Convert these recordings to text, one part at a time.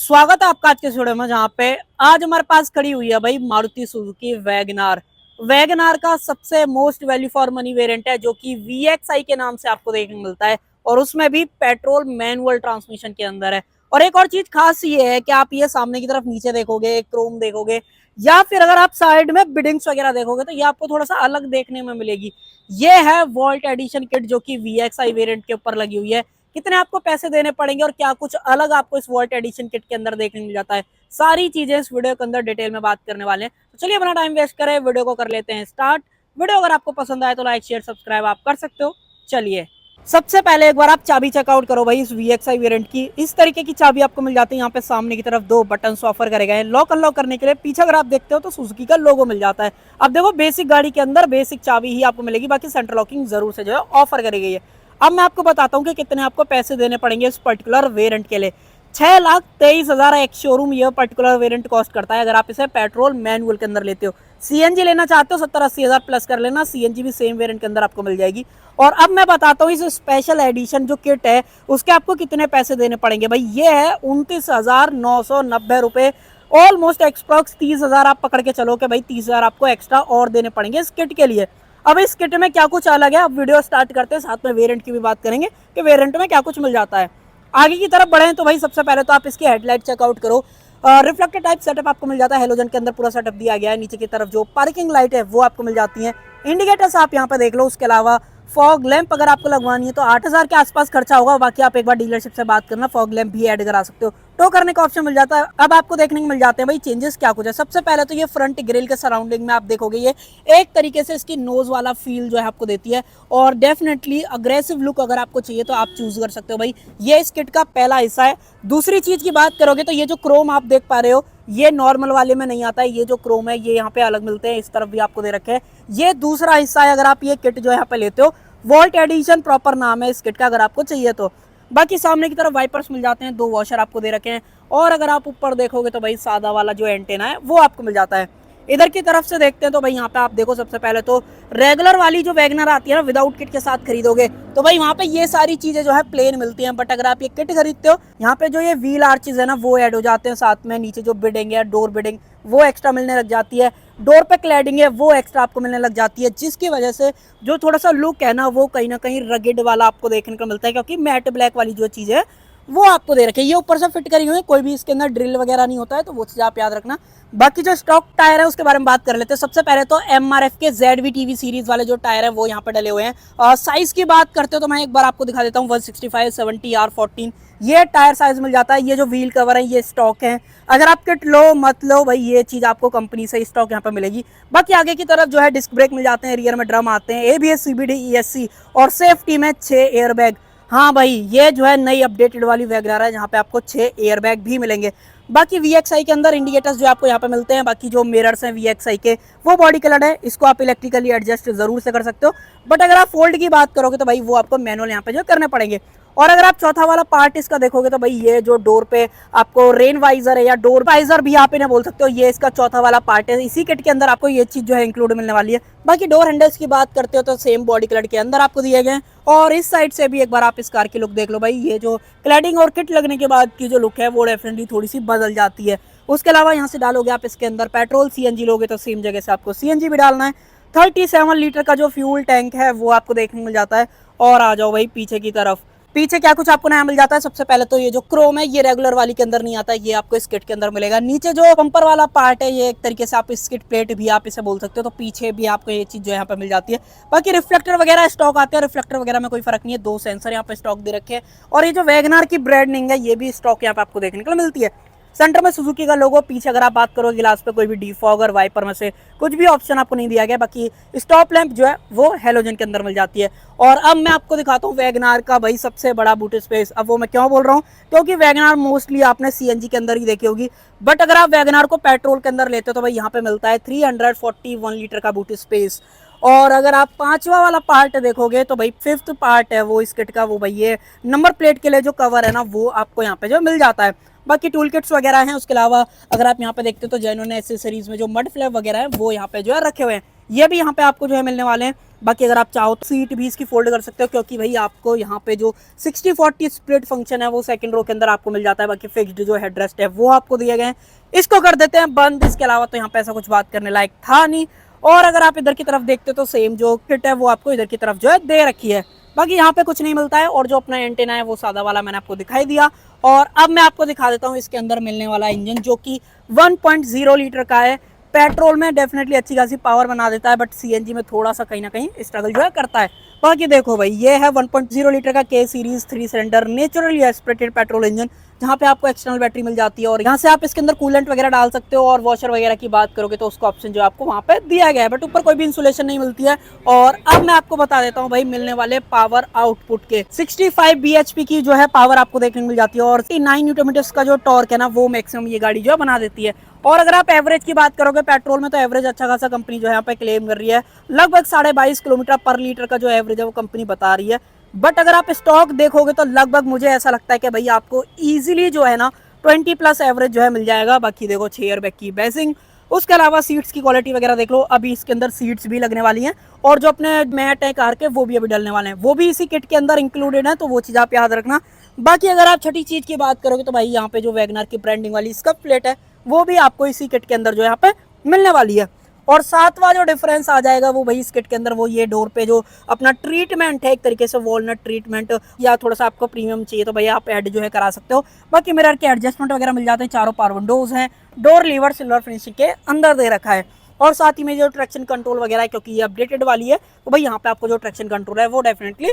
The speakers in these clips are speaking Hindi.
स्वागत है आपका आज के वीडियो में, जहाँ पे आज हमारे पास खड़ी हुई है भाई मारुति सुजुकी वैगनार। वैगनार का सबसे most value for money variant है, जो कि VXI के नाम से आपको देखने को मिलता है और उसमें भी पेट्रोल मैनुअल ट्रांसमिशन के अंदर है। और एक और चीज खास ये है कि आप ये सामने की तरफ नीचे देखोगे, क्रोम देखोगे, या फिर अगर आप साइड में बिडिंग्स वगैरह देखोगे तो ये आपको थोड़ा सा अलग देखने में मिलेगी। ये है वॉल्ट एडिशन किट, जो कि VXI वेरिएंट के ऊपर लगी हुई है। कितने आपको पैसे देने पड़ेंगे और क्या कुछ अलग आपको इस वॉल्ट एडिशन किट के अंदर देखने मिल जाता है, सारी चीजें इस वीडियो के अंदर डिटेल में बात करने वाले हैं। तो चलिए अपना टाइम वेस्ट करें, वीडियो को कर लेते हैं स्टार्ट। वीडियो अगर आपको पसंद आए तो लाइक शेयर सब्सक्राइब आप कर सकते हो। चलिए सबसे पहले एक बार आप चाबी चेकआउट करो भाई इस VXI वेरिएंट की। इस तरीके की चाबी आपको मिल जाती है। यहाँ पे सामने की तरफ दो बटन ऑफर करे गए हैं लॉक अनलॉक करने के लिए। पीछे अगर आप देखते हो तो सुजुकी का लोगो मिल जाता है। अब देखो बेसिक गाड़ी के अंदर बेसिक चाबी ही आपको मिलेगी, बाकी सेंट्रल लॉकिंग जरूर से जो है ऑफर करी गई है। अब मैं आपको बताता हूँ कि कितने आपको पैसे देने पड़ेंगे इस पर्टिकुलर वेरिएंट के लिए। 6,23,000 एक शोरूम ये पर्टिकुलर वेरिएंट कॉस्ट करता है, अगर आप इसे पेट्रोल मैनुअल के अंदर लेते हो। CNG लेना चाहते हो 70-80,000 प्लस कर लेना, CNG भी सेम वेरिएंट के अंदर आपको मिल जाएगी। और अब मैं बताता हूँ इस स्पेशल एडिशन जो किट है उसके आपको कितने पैसे देने पड़ेंगे भाई। ये है 29,990 रुपए, ऑलमोस्ट एक्सप्रोक्स 30,000 आप पकड़ के चलो कि भाई 30,000 आपको एक्स्ट्रा और देने पड़ेंगे इस किट के लिए। अब इस किट में क्या कुछ अलग है, अब वीडियो स्टार्ट करते हैं, साथ में वेरिएंट की भी बात करेंगे कि वेरिएंट में क्या कुछ मिल जाता है। आगे की तरफ बढ़े तो भाई सबसे पहले तो आप इसकी हेडलाइट चेकआउट करो। रिफ्लेक्टर टाइप सेटअप आपको मिल जाता है, हेलोजन के अंदर पूरा सेटअप दिया गया है। नीचे की तरफ जो पार्किंग लाइट है वो आपको मिल जाती है। इंडिकेटर्स आप यहाँ पे देख लो। उसके अलावा फॉग लैंप अगर आपको लगवानी है तो 8,000 के आसपास खर्चा होगा, बाकी आप एक बार डीलरशिप से बात करना, फॉग लैंप भी ऐड करा सकते हो। टो करने का ऑप्शन मिल जाता है। अब आपको देखने को मिल जाते हैं भाई चेंजेस क्या कुछ है। सबसे पहले तो ये फ्रंट ग्रिल के सराउंडिंग में आप देखोगे ये एक तरीके से इसकी नोज वाला फील जो है आपको देती है, और डेफिनेटली अग्रेसिव लुक अगर आपको चाहिए तो आप चूज कर सकते हो भाई। ये इस किट का पहला हिस्सा है। दूसरी चीज की बात करोगे तो ये जो क्रोम आप देख पा रहे हो ये नॉर्मल वाले में नहीं आता है। ये जो क्रोम है ये यहाँ पे अलग मिलते हैं, इस तरफ भी आपको दे रखे हैं। ये दूसरा हिस्सा है अगर आप ये किट जो यहाँ पे लेते हो। वॉल्ट एडिशन प्रॉपर नाम है इस किट का अगर आपको चाहिए तो। बाकी सामने की तरफ वाइपर्स मिल जाते हैं, दो वॉशर आपको दे रखे हैं। और अगर आप ऊपर देखोगे तो भाई सादा वाला जो एंटेना है वो आपको मिल जाता है। इधर की तरफ से देखते हैं तो भाई यहाँ पे आप देखो सबसे पहले तो रेगुलर वाली जो वैगनर आती है ना विदाउट किट के साथ खरीदोगे तो भाई वहाँ पे ये सारी चीजें जो है प्लेन मिलती हैं। बट अगर आप ये किट खरीदते हो यहाँ पे जो ये व्हील आर्चेज है ना वो ऐड हो जाते हैं साथ में। नीचे जो बिडिंग है डोर बिडिंग वो एक्स्ट्रा मिलने लग जाती है। डोर पे क्लैडिंग है वो एक्स्ट्रा आपको मिलने लग जाती है, जिसकी वजह से जो थोड़ा सा लुक है ना वो कहीं ना कहीं रगेड वाला आपको देखने को मिलता है, क्योंकि मैट ब्लैक वाली जो चीज़ है वो आपको दे रखे। ये ऊपर से फिट करी हुई है, कोई भी इसके अंदर ड्रिल वगैरह नहीं होता है, तो वो चीज़ आप याद रखना। बाकी जो स्टॉक टायर है उसके बारे में बात कर लेते हैं। सबसे पहले तो MRF के ZV-TV सीरीज वाले जो टायर है वो यहाँ पे डले हुए हैं। साइज की बात करते हो तो मैं एक बार आपको दिखा देता हूँ। 165 70 R14 ये टायर साइज मिल जाता है। ये जो व्हील कवर है ये स्टॉक है, अगर आप किट लो मत लो भाई ये चीज़ आपको कंपनी से स्टॉक यहाँ पे मिलेगी। बाकी आगे की तरफ जो है डिस्क ब्रेक मिल जाते हैं, रियर में ड्रम आते हैं, ABS CBD ESC और सेफ्टी में 6 एयरबैग। हाँ भाई ये जो है नई अपडेटेड वाली वैगनर है जहाँ पे आपको 6 एयरबैग भी मिलेंगे। बाकी VXI के अंदर इंडिकेटर्स जो आपको यहाँ पे मिलते हैं, बाकी जो मिरर्स हैं VXI के वो बॉडी कलर है, इसको आप इलेक्ट्रिकली एडजस्ट जरूर से कर सकते हो। बट अगर आप फोल्ड की बात करोगे तो भाई वो आपको मैनुअल यहाँ पे जो करने पड़ेंगे। और अगर आप चौथा वाला पार्ट इसका देखोगे तो भाई ये जो डोर पे आपको रेन वाइजर है या डोर वाइजर भी आप इन्हें बोल सकते हो, ये इसका चौथा वाला पार्ट है। इसी किट के अंदर आपको ये चीज जो है इंक्लूड मिलने वाली है। बाकी डोर हैंडल्स की बात करते हो तो सेम बॉडी कलर के अंदर आपको दिए गए हैं। और इस साइड से भी एक बार आप इस कार की लुक देख लो भाई। ये जो क्लैडिंग और किट लगने के बाद की जो लुक है वो डेफिनेटली थोड़ी सी बदल जाती है। उसके अलावा यहाँ से डालोगे आप इसके अंदर पेट्रोल, CNG लोगे तो सेम जगह से आपको CNG भी डालना है। 37 लीटर का जो फ्यूल टैंक है वो आपको देखने को मिल जाता है। और आ जाओ भाई पीछे की तरफ, पीछे क्या कुछ आपको नया मिल जाता है। सबसे पहले तो ये जो क्रोम है ये रेगुलर वाली के अंदर नहीं आता है, ये आपको इस किट के अंदर मिलेगा। नीचे जो बम्पर वाला पार्ट है ये एक तरीके से आप इस किट प्लेट भी आप इसे बोल सकते हो, तो पीछे भी आपको ये चीज जो यहाँ पे मिल जाती है। बाकी रिफ्लेक्टर वगैरह स्टॉक आते हैं, रिफ्लेक्टर वगैरह में कोई फर्क नहीं है। 2 सेंसर यहाँ पे स्टॉक दे रखे हैं। और ये जो वैगनर की ब्रांडिंग है ये भी स्टॉक यहाँ पे आपको देखने को मिलती है। सेंटर में सुजुकी का लोगो, पीछे अगर आप बात करो गिलास पे कोई भी डिफॉगर वाइपर में से कुछ भी ऑप्शन आपको नहीं दिया गया। बाकी स्टॉप लैंप जो है वो हेलोजन के अंदर मिल जाती है। और अब मैं आपको दिखाता हूँ वैगनार का भाई सबसे बड़ा बूट स्पेस। अब वो मैं क्यों बोल रहा हूँ, क्योंकि वैगनार मोस्टली आपने CNG के अंदर ही देखी होगी, बट अगर आप वैगनार को पेट्रोल के अंदर लेते हो तो भाई यहाँ पे मिलता है 341 लीटर का बूट स्पेस। और अगर आप पांचवा वाला पार्ट देखोगे तो भाई 5th पार्ट है वो इस किट का, वो भाई ये नंबर प्लेट के लिए जो कवर है ना वो आपको यहाँ पे जो मिल जाता है। बाकी टूल किट्स वगैरह हैं। उसके अलावा अगर आप यहाँ पे देखते हो तो जेन्युइन एसेसरीज में जो मड फ्लैप वगैरह है वो यहाँ पे जो है रखे हुए हैं। ये भी यहाँ पे आपको जो है मिलने वाले हैं। बाकी अगर आप चाहो तो सीट भी इसकी फोल्ड कर सकते हो, क्योंकि भाई आपको यहाँ पे जो 60-40 स्प्लिट फंक्शन है वो सेकंड रो के अंदर आपको मिल जाता है। बाकी फिक्स्ड जो हेडरेस्ट है वो आपको दिए गए हैं। इसको कर देते हैं बंद। इसके अलावा तो यहाँ पे ऐसा कुछ बात करने लायक था नहीं। और अगर आप इधर की तरफ देखते हो तो सेम जो किट है वो आपको इधर की तरफ जो है दे रखी है। बाकी यहाँ पे कुछ नहीं मिलता है। और जो अपना एंटेना है वो सादा वाला मैंने आपको दिखाई दिया। और अब मैं आपको दिखा देता हूँ इसके अंदर मिलने वाला इंजन, जो कि 1.0 लीटर का है। पेट्रोल में डेफिनेटली अच्छी खासी पावर बना देता है, बट सीएनजी में थोड़ा सा कहीं ना कहीं स्ट्रगल जो है करता है। बाकी देखो भाई, ये है 1.0 लीटर का के series 3 cylinder naturally aspirated petrol engine, जहाँ पे आपको एक्सटर्नल बैटरी मिल जाती है। और यहाँ से आप इसके अंदर कूलेंट वगैरह डाल सकते हो। और वॉशर वगैरह की बात करोगे तो उसका ऑप्शन जो आपको वहाँ पे दिया गया है, बट ऊपर कोई भी इंसुलेशन नहीं मिलती है। और अब मैं आपको बता देता हूँ भाई मिलने वाले पावर आउटपुट के 65 bhp की जो है पावर आपको देखने को मिल जाती है। और 9 न्यूटन मीटर्स का जो टॉर्क है ना वो मैक्सिमम ये गाड़ी जो है बना देती है। और अगर आप एवरेज की बात करोगे पेट्रोल में, तो एवरेज अच्छा खासा कंपनी जो है यहाँ पे क्लेम कर रही है। लगभग 22.5 किलोमीटर पर लीटर का जो एवरेज है वो कंपनी बता रही है। बट अगर आप स्टॉक देखोगे तो लगभग मुझे ऐसा लगता है कि भाई आपको इजीली जो है ना 20+ एवरेज जो है मिल जाएगा। बाकी देखो 6 एयरबैग की बेसिंग, उसके अलावा सीट्स की क्वालिटी वगैरह देख लो। अभी इसके अंदर सीट्स भी लगने वाली हैं। और जो अपने मैट है कार के वो भी अभी डलने वाले हैं, वो भी इसी किट के अंदर इंक्लूडेड है, तो वो चीज़ आप याद रखना। बाकी अगर आप छठी चीज़ की बात करोगे तो भाई यहाँ पे जो वैगनर की ब्रांडिंग वाली स्कफ प्लेट है वो भी आपको इसी किट के अंदर जो यहाँ पे मिलने वाली है। और सातवां जो डिफरेंस आ जाएगा वो भाई इस किट के अंदर वो ये डोर पे जो अपना ट्रीटमेंट है, एक तरीके से वॉलनट ट्रीटमेंट, या थोड़ा सा आपको प्रीमियम चाहिए तो भाई आप ऐड जो है करा सकते हो। बाकी मिरर के एडजस्टमेंट वगैरह मिल जाते हैं। चारों पावर विंडोज हैं। डोर लीवर सिल्वर फिनिशिंग के अंदर दे रखा है। और साथ ही में जो ट्रैक्शन कंट्रोल वगैरह है, क्योंकि ये अपडेटेड वाली है, तो भाई यहाँ पे आपको जो ट्रैक्शन कंट्रोल है वो डेफिनेटली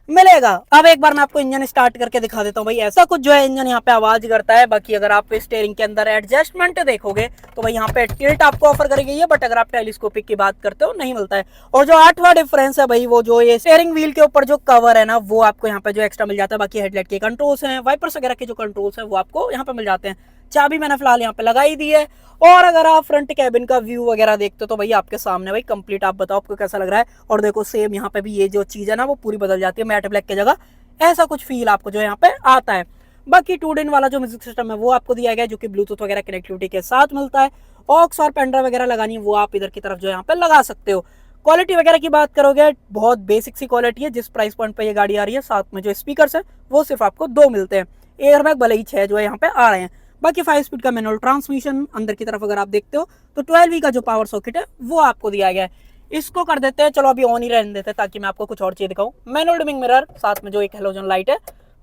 मिलेगा। अब एक बार मैं आपको इंजन स्टार्ट करके दिखा देता हूँ भाई, ऐसा कुछ जो है इंजन यहाँ पे आवाज करता है। बाकी अगर आप स्टीयरिंग के अंदर एडजस्टमेंट देखोगे तो भाई यहाँ पे टिल्ट आपको ऑफर करी गई है, बट अगर आप टेलीस्कोपिक की बात करते हो नहीं मिलता है। और जो 8वां डिफरेंस है भाई, वो जो ये स्टीयरिंग व्हील के ऊपर जो कवर है ना वो आपको यहाँ पे जो एक्स्ट्रा मिल जाता है। बाकी हेडलाइट के कंट्रोल्स हैं, वाइपर्स वगैरह के जो कंट्रोल्स हैं वो आपको यहाँ पे मिल जाते हैं। चाबी मैंने फिलहाल यहाँ पे लगाई दी है। और अगर आप फ्रंट कैबिन का व्यू वगैरह देखते हो तो भाई आपके सामने भाई कंप्लीट, आप बताओ आपको कैसा लग रहा है। और देखो सेम यहाँ पे भी ये जो चीज है ना वो पूरी बदल जाती है, मैट ब्लैक की जगह ऐसा कुछ फील आपको जो यहाँ पे आता है। बाकी 2 वाला जो म्यूजिक सिस्टम है वो आपको दिया गया है, जो कि ब्लूटूथ वगैरह कनेक्टिविटी के साथ मिलता है। ऑक्स और पेनड्राइव वगैरह लगानी है वो आप इधर की तरफ जो यहाँ पे लगा सकते हो। क्वालिटी वगैरह की बात करोगे बहुत बेसिक सी क्वालिटी है। जिस प्राइस पॉइंट पे ये गाड़ी आ रही है, साथ में जो स्पीकर्स है वो सिर्फ आपको 2 मिलते हैं। एयरबैग भले ही 6 जो है यहाँ पे आ रहे हैं। बाकी 5 स्पीड का मैनुअल ट्रांसमिशन। अंदर की तरफ अगर आप देखते हो तो 12V का जो पावर सॉकेट है वो आपको दिया गया है। इसको कर देते हैं, चलो अभी ऑन ही रहने देते हैं ताकि मैं आपको कुछ और चीज दिखाऊं। मैनुअल डिमिंग मिरर, साथ में जो एक हेलोजन लाइट है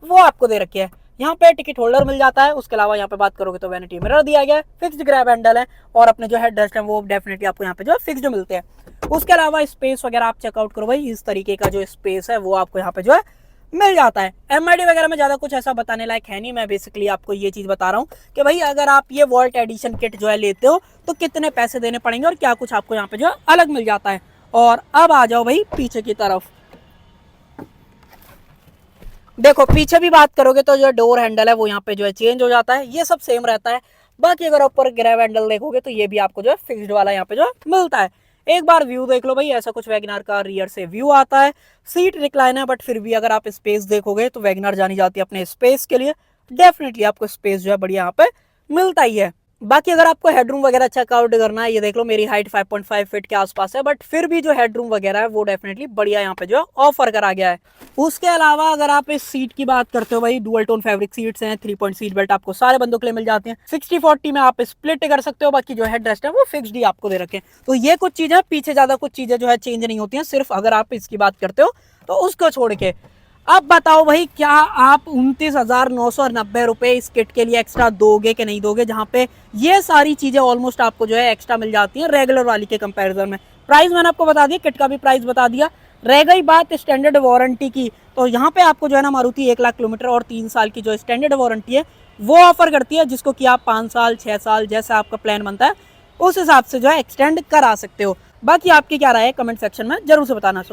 वो आपको दे रखी है। यहाँ पे टिकट होल्डर मिल जाता है। उसके अलावा यहाँ पे बात करोगे तो वैनिटी मिरर दिया गया है, फिक्स्ड ग्रैब हैंडल है। और अपने जो हेड रेस्ट है वो डेफिनेटली आपको यहाँ पे जो है फिक्स्ड मिलते हैं। उसके अलावा स्पेस वगैरह आप चेकआउट करो भाई, इस तरीके का जो स्पेस है वो आपको यहाँ पे जो है मिल जाता है। एमआईडी वगैरह में ज्यादा कुछ ऐसा बताने लायक है नहीं। मैं बेसिकली आपको ये चीज बता रहा हूँ कि भाई अगर आप ये वॉल्ट एडिशन किट जो है लेते हो तो कितने पैसे देने पड़ेंगे और क्या कुछ आपको यहाँ पे जो है अलग मिल जाता है। और अब आ जाओ भाई पीछे की तरफ। देखो पीछे भी बात करोगे तो जो डोर हैंडल है वो यहाँ पे जो है चेंज हो जाता है, ये सब सेम रहता है। बाकी अगर ऊपर ग्रैब हैंडल देखोगे तो ये भी आपको जो है फिक्स्ड वाला यहाँ पे जो है मिलता है। एक बार व्यू देख लो भाई, ऐसा कुछ वैगनार का रियर से व्यू आता है। सीट रिक्लाइन है, बट फिर भी अगर आप स्पेस देखोगे तो वैगनार जानी जाती है अपने स्पेस के लिए। डेफिनेटली आपको स्पेस जो है बढ़िया यहाँ पे मिलता ही है। बाकी अगर आपको हेडरूम वगैरह चेकआउट करना है, ये देख लो मेरी हाइट 5.5 फीट के आसपास है, बट फिर भी जो हेडरूम वगैरह है वो डेफिनेटली बढ़िया यहाँ पे जो है ऑफर करा गया है। उसके अलावा अगर आप इस सीट की बात करते हो भाई, डुअल टोन फैब्रिक सीट्स हैं। 3 पॉइंट सीट बेल्ट आपको सारे बंदों के लिए मिल जाते हैं। 60-40 में आप स्प्लिट कर सकते हो। बाकी जो हेड रेस्ट है वो फिक्स्ड ही आपको दे रखे। तो ये कुछ चीजें, पीछे ज्यादा कुछ चीजें जो है चेंज नहीं होती हैं, सिर्फ अगर आप इसकी बात करते हो तो उसको छोड़ के। अब बताओ भाई, क्या आप 29,990 रुपए इस किट के लिए एक्स्ट्रा दोगे कि नहीं दोगे, जहां पे ये सारी चीजें ऑलमोस्ट आपको जो है एक्स्ट्रा मिल जाती हैं रेगुलर वाली के कंपैरिजन में। प्राइस मैंने आपको बता दिया, किट का भी प्राइस बता दिया। रह गई बात स्टैंडर्ड वारंटी की, तो यहाँ पे आपको जो है ना मारुति 1 लाख किलोमीटर और 3 साल की जो स्टैंडर्ड वारंटी है वो ऑफर करती है, जिसको कि आप 5 साल 6 साल जैसा आपका प्लान बनता है उस हिसाब से जो है एक्सटेंड करा सकते हो। बाकी आपकी क्या राय है कमेंट सेक्शन में जरूर से बताना।